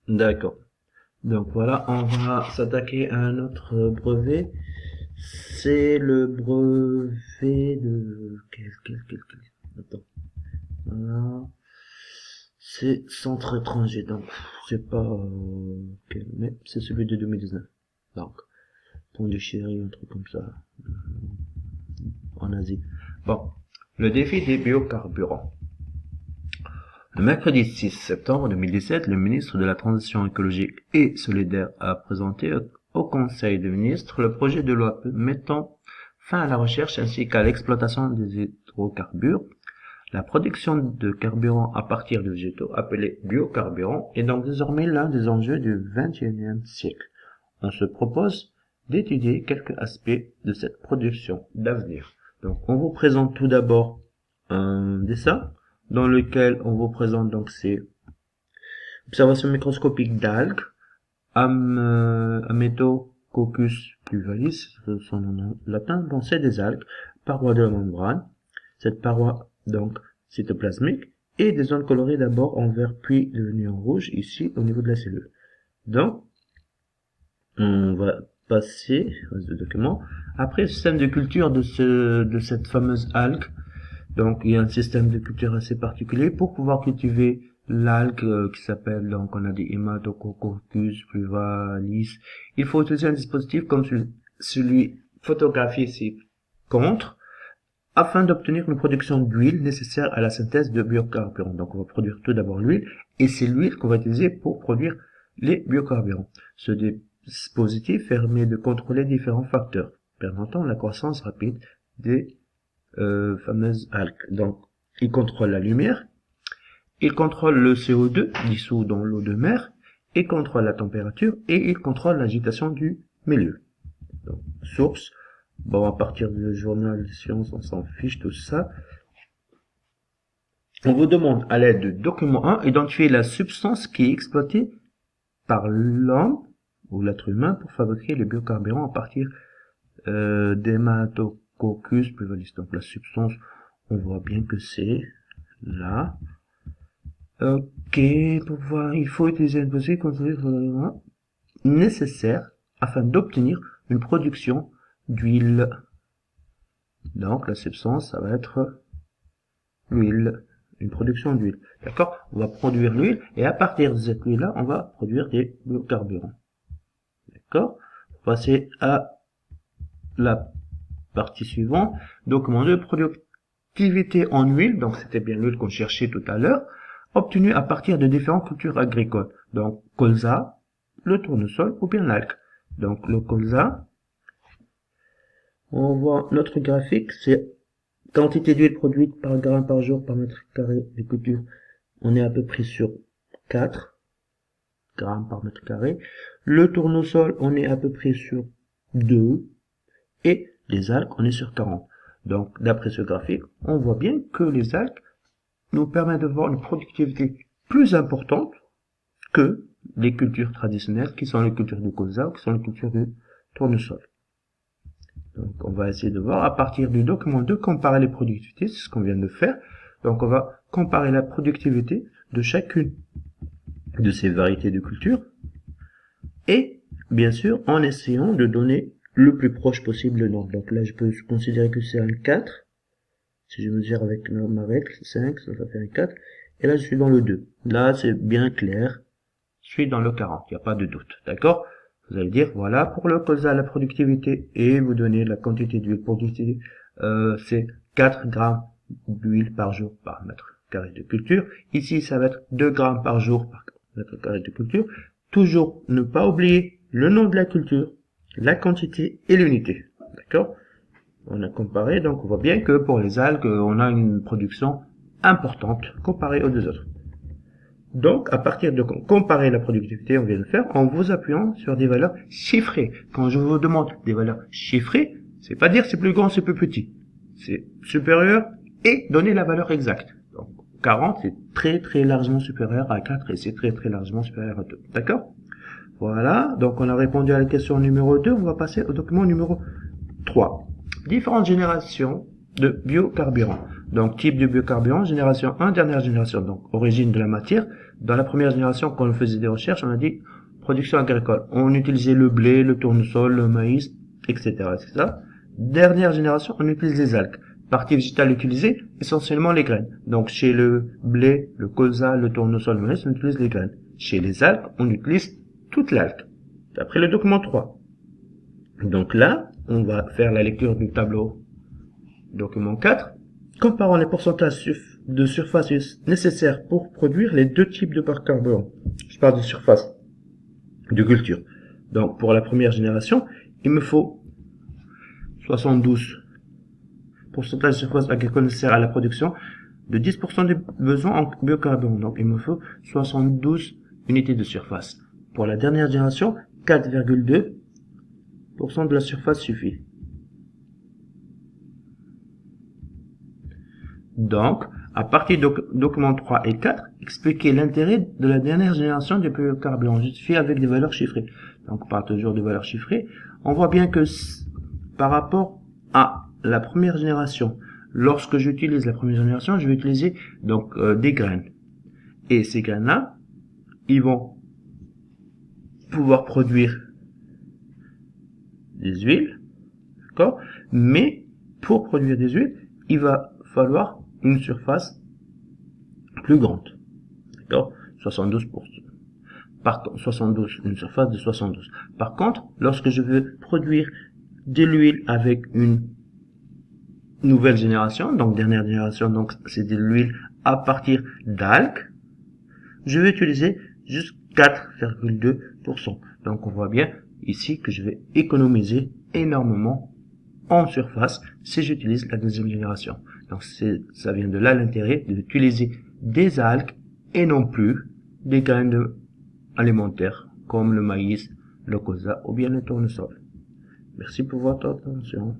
D'accord. Donc voilà, on va s'attaquer à un autre brevet. C'est le brevet de... Attends. Voilà. C'est centre étranger, donc c'est pas... mais c'est celui de 2019. Donc, Pondichéry, un truc comme ça, en Asie. Bon, le défi des biocarburants. Le mercredi 6 septembre 2017, le ministre de la Transition écologique et solidaire a présenté au Conseil des ministres le projet de loi mettant fin à la recherche ainsi qu'à l'exploitation des hydrocarbures. La production de carburants à partir de végétaux, appelés biocarburants, est donc désormais l'un des enjeux du XXIe siècle. On se propose d'étudier quelques aspects de cette production d'avenir. Donc, on vous présente tout d'abord un dessin dans lequel on vous présente donc ces observations microscopiques d'algues, Ametococcus pluvalis, son nom latin, donc c'est des algues, paroi de la membrane. Cette paroi, donc, cytoplasmique, et des zones colorées d'abord en vert puis devenues en rouge, ici, au niveau de la cellule. Donc, on va passer au document. Après, le système de culture de cette fameuse algue. Donc, il y a un système de culture assez particulier pour pouvoir cultiver l'algue qui s'appelle, donc, on a dit Haematococcus pluvalis. Il faut utiliser un dispositif comme celui photographié ici contre, afin d'obtenir une production d'huile nécessaire à la synthèse de biocarburants. Donc, on va produire tout d'abord l'huile, et c'est l'huile qu'on va utiliser pour produire les biocarburants. Ce dispositif permet de contrôler différents facteurs, permettant la croissance rapide des fameuses algues. Donc, il contrôle la lumière, il contrôle le CO2 dissous dans l'eau de mer, il contrôle la température et il contrôle l'agitation du milieu. Donc, source, bon, à partir du journal de sciences, on s'en fiche tout ça. On vous demande à l'aide de document 1, identifier la substance qui est exploitée par l'homme ou l'être humain pour fabriquer les biocarburants à partir d'Haematococcus pluvalis. Donc la substance, on voit bien que c'est là. Ok, pour voir, il faut utiliser un dossier nécessaire afin d'obtenir une production d'huile. Donc la substance, ça va être l'huile, une production d'huile. D'accord? On va produire l'huile et à partir de cette huile-là, on va produire des biocarburants. D'accord? Passer à la partie suivante. Document de productivité en huile, donc c'était bien l'huile qu'on cherchait tout à l'heure, obtenue à partir de différentes cultures agricoles. Donc colza, le tournesol ou bien l'algue. Donc le colza, on voit notre graphique, c'est quantité d'huile produite par gramme par jour par mètre carré de culture. On est à peu près sur 4 grammes par mètre carré. Le tournesol, on est à peu près sur 2. Et les algues, on est sur 40. Donc, d'après ce graphique, on voit bien que les algues nous permettent de voir une productivité plus importante que les cultures traditionnelles, qui sont les cultures de colza ou qui sont les cultures de tournesol. Donc, on va essayer de voir à partir du document 2, comparer les productivités, c'est ce qu'on vient de faire. Donc, on va comparer la productivité de chacune de ces variétés de cultures et, bien sûr, en essayant de donner le plus proche possible le nombre. Donc là, je peux considérer que c'est un 4. Si je mesure avec ma règle, 5, ça fait un 4. Et là, je suis dans le 2. Là, c'est bien clair. Je suis dans le 40. Il n'y a pas de doute. D'accord? Vous allez dire, voilà, pour le colza, la productivité, et vous donnez la quantité d'huile productive, c'est 4 grammes d'huile par jour par mètre carré de culture. Ici, ça va être 2 grammes par jour par mètre carré de culture. Toujours ne pas oublier le nom de la culture, la quantité et l'unité. D'accord? On a comparé, donc on voit bien que pour les algues, on a une production importante comparée aux deux autres. Donc, à partir de comparer la productivité, on vient de faire, en vous appuyant sur des valeurs chiffrées. Quand je vous demande des valeurs chiffrées, c'est pas dire c'est plus grand, c'est plus petit. C'est supérieur et donner la valeur exacte. Donc, 40, c'est très très largement supérieur à 4 et c'est très très largement supérieur à 2. D'accord? Voilà, donc on a répondu à la question numéro 2, on va passer au document numéro 3. Différentes générations de biocarburants. Donc, type de biocarburant, génération 1, dernière génération. Donc, origine de la matière. Dans la première génération, quand on faisait des recherches, on a dit production agricole. On utilisait le blé, le tournesol, le maïs, etc., etc. Dernière génération, on utilise les algues. Partie végétale utilisée, essentiellement les graines. Donc, chez le blé, le colza, le tournesol, le maïs, on utilise les graines. Chez les algues, on utilise toute l'algue. D'après le document 3. Donc là, on va faire la lecture du tableau document 4. Comparons les pourcentages de surface nécessaires pour produire les deux types de biocarburants. Je parle de surface de culture. Donc, pour la première génération, il me faut 72 pourcentage de surface agricole nécessaire à la production de 10% des besoins en biocarburants. Donc, il me faut 72 unités de surface. Pour la dernière génération, 4,2% de la surface suffit. Donc, à partir de documents 3 et 4, expliquer l'intérêt de la dernière génération de biocarburants justifié avec des valeurs chiffrées. Donc, on parle toujours de valeurs chiffrées. On voit bien que par rapport à la première génération, lorsque j'utilise la première génération, je vais utiliser donc des graines. Et ces graines-là, ils vont pouvoir produire des huiles, d'accord? Mais pour produire des huiles, il va falloir une surface plus grande, d'accord? 72%. Par contre, 72, une surface de 72. Par contre, lorsque je veux produire de l'huile avec une nouvelle génération, donc dernière génération, donc c'est de l'huile à partir d'algues, je vais utiliser juste 4,2%. Donc on voit bien ici que je vais économiser énormément en surface si j'utilise la deuxième génération. Donc ça vient de là l'intérêt d'utiliser des algues et non plus des graines alimentaires comme le maïs, le colza ou bien le tournesol. Merci pour votre attention.